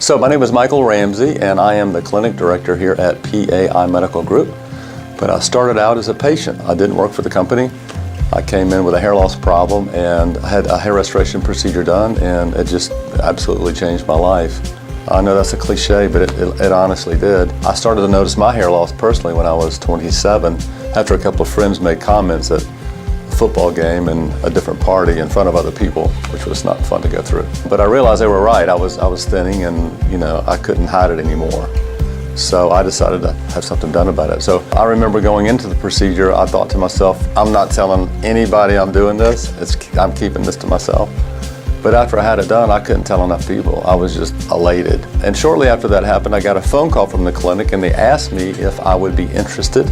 So my name is Michael Ramsey, and I am the clinic director here at PAI Medical Group. But I started out as a patient. I didn't work for the company. I came in with a hair loss problem and I had a hair restoration procedure done, and it just absolutely changed my life. I know that's a cliche, but it honestly did. I started to notice my hair loss personally when I was 27 after a couple of friends made comments at a football game and a different party in front of other people, which was not fun to go through. But I realized they were right. I was thinning, and I couldn't hide it anymore. So I decided to have something done about it. So I remember going into the procedure, I thought to myself, I'm not telling anybody I'm doing this. I'm keeping this to myself. But after I had it done, I couldn't tell enough people. I was just elated. And shortly after that happened, I got a phone call from the clinic, and they asked me if I would be interested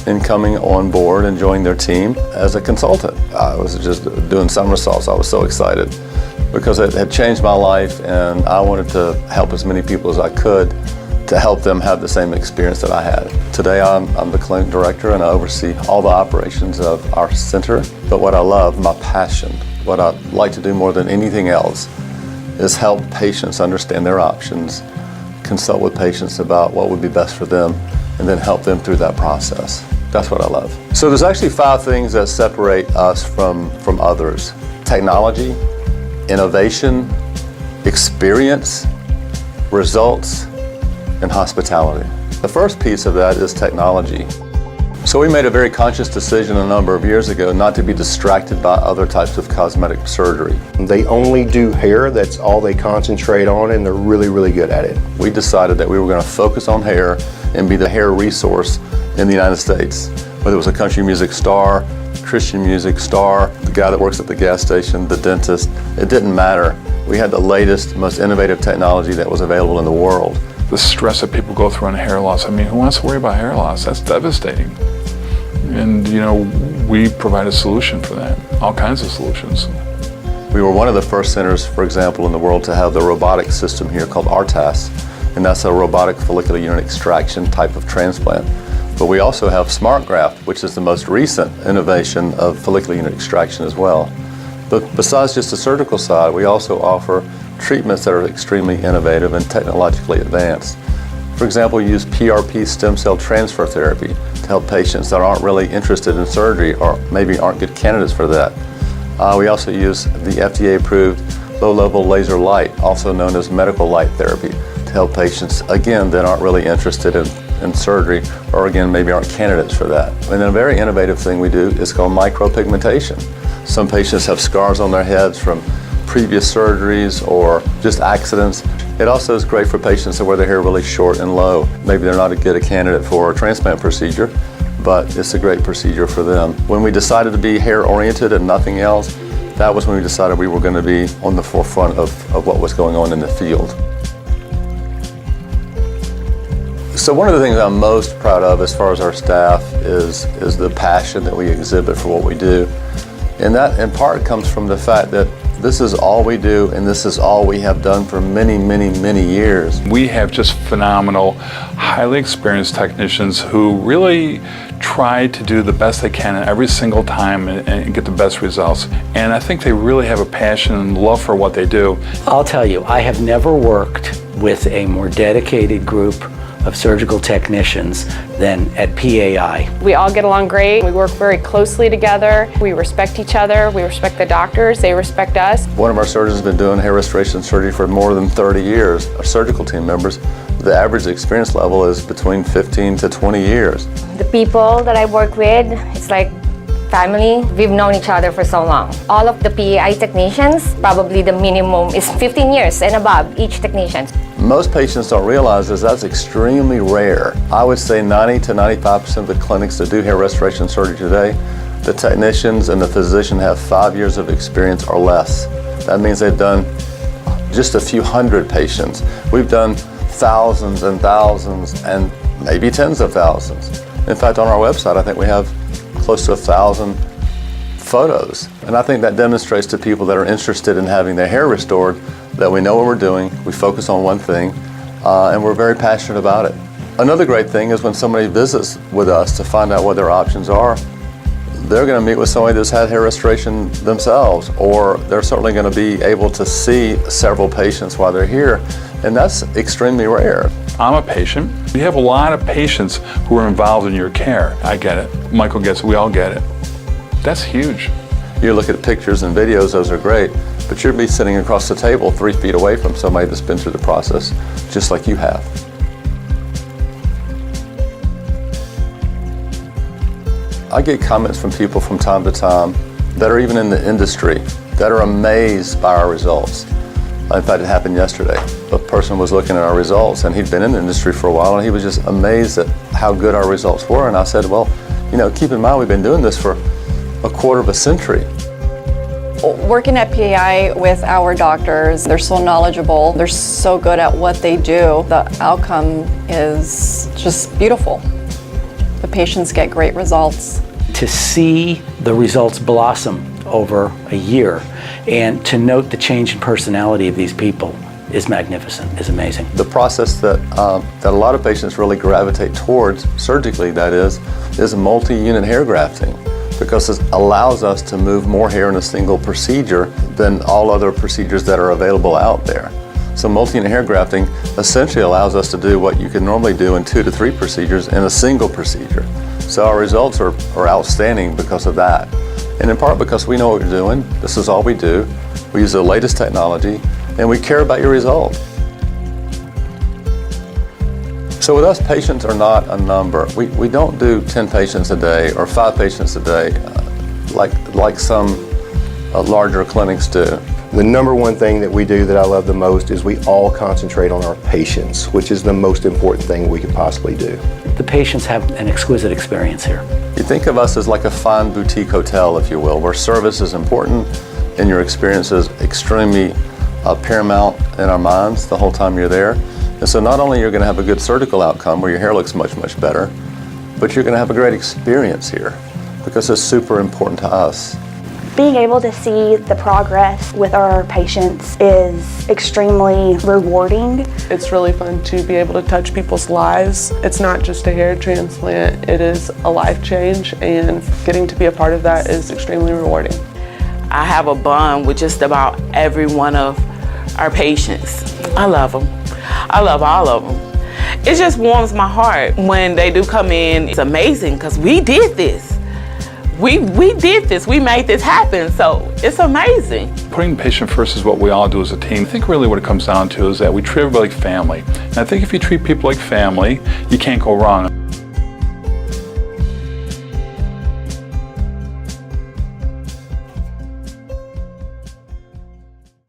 in coming on board and joining their team as a consultant. I was just doing somersaults. I was so excited because it had changed my life, and I wanted to help as many people as I could to help them have the same experience that I had. Today I'm the clinic director, and I oversee all the operations of our center. But what I love, my passion, what I like to do more than anything else is help patients understand their options, consult with patients about what would be best for them, and then help them through that process. That's what I love. So there's actually 5 things that separate us from others: technology, innovation, experience, results, and hospitality. The first piece of that is technology. So we made a very conscious decision a number of years ago not to be distracted by other types of cosmetic surgery. They only do hair, that's all they concentrate on, and they're really, really good at it. We decided that we were going to focus on hair and be the hair resource in the United States. Whether it was a country music star, Christian music star, the guy that works at the gas station, the dentist, it didn't matter. We had the latest, most innovative technology that was available in the world. The stress that people go through on hair loss, I mean, who wants to worry about hair loss? That's devastating. And we provide a solution for that, all kinds of solutions. We were one of the first centers, for example, in the world to have the robotic system here called ARTAS, and that's a robotic follicular unit extraction type of transplant. But we also have SmartGraft, which is the most recent innovation of follicular unit extraction as well. But besides just the surgical side, we also offer treatments that are extremely innovative and technologically advanced. For example, we use PRP stem cell transfer therapy to help patients that aren't really interested in surgery or maybe aren't good candidates for that. We also use the FDA-approved low-level laser light, also known as medical light therapy, to help patients, again, that aren't really interested in surgery or, again, maybe aren't candidates for that. And then a very innovative thing we do is called micropigmentation. Some patients have scars on their heads from previous surgeries or just accidents. It also is great for patients that wear their hair really short and low. Maybe they're not a good candidate for a transplant procedure, but it's a great procedure for them. When we decided to be hair oriented and nothing else, that was when we decided we were going to be on the forefront of what was going on in the field. So one of the things I'm most proud of as far as our staff is the passion that we exhibit for what we do. And that in part comes from the fact that this is all we do, and this is all we have done for many, many, many years. We have just phenomenal, highly experienced technicians who really try to do the best they can every single time and get the best results. And I think they really have a passion and love for what they do. I'll tell you, I have never worked with a more dedicated group of surgical technicians than at PAI. We all get along great. We work very closely together. We respect each other. We respect the doctors. They respect us. One of our surgeons has been doing hair restoration surgery for more than 30 years. Our surgical team members, the average experience level is between 15 to 20 years. The people that I work with, it's like family. We've known each other for so long. All of the PAI technicians, probably the minimum is 15 years and above each technician. Most patients don't realize that's extremely rare. I would say 90 to 95% of the clinics that do hair restoration surgery today, the technicians and the physician have 5 years of experience or less. That means they've done just a few hundred patients. We've done thousands and thousands and maybe tens of thousands. In fact, on our website, I think we have close to 1,000 photos. And I think that demonstrates to people that are interested in having their hair restored that we know what we're doing, we focus on one thing, and we're very passionate about it. Another great thing is when somebody visits with us to find out what their options are, they're going to meet with somebody that's had hair restoration themselves, or they're certainly going to be able to see several patients while they're here And that's extremely rare. I'm a patient. You have a lot of patients who are involved in your care. I get it. Michael gets it. We all get it. That's huge. You look at pictures and videos, those are great, but you'll be sitting across the table 3 feet away from somebody that's been through the process, just like you have. I get comments from people from time to time that are even in the industry that are amazed by our results. In fact, it happened yesterday. A person was looking at our results, and he'd been in the industry for a while, and he was just amazed at how good our results were. And I said, well, you know, keep in mind we've been doing this for a quarter of a century. Working at PAI with our doctors, they're so knowledgeable, they're so good at what they do. The outcome is just beautiful. The patients get great results. To see the results blossom over a year and to note the change in personality of these people is magnificent, is amazing. The process that a lot of patients really gravitate towards, surgically that is multi-unit hair grafting, because it allows us to move more hair in a single procedure than all other procedures that are available out there. So multi-unit hair grafting essentially allows us to do what you can normally do in 2 to 3 procedures in a single procedure. So our results are outstanding because of that. And in part because we know what we're doing. This is all we do. We use the latest technology, and we care about your result. So with us, patients are not a number. We don't do 10 patients a day or 5 patients a day like some larger clinics do. The number one thing that we do that I love the most is we all concentrate on our patients, which is the most important thing we could possibly do. The patients have an exquisite experience here. You think of us as like a fine boutique hotel, if you will, where service is important and your experience is extremely paramount in our minds the whole time you're there. And so not only you're going to have a good surgical outcome where your hair looks much, much better, but you're going to have a great experience here because it's super important to us. Being able to see the progress with our patients is extremely rewarding. It's really fun to be able to touch people's lives. It's not just a hair transplant, it is a life change, and getting to be a part of that is extremely rewarding. I have a bond with just about every one of our patients. I love them. I love all of them. It just warms my heart when they do come in. It's amazing because we did this. We did this, we made this happen, so it's amazing. Putting the patient first is what we all do as a team. I think really what it comes down to is that we treat everybody like family. And I think if you treat people like family, you can't go wrong.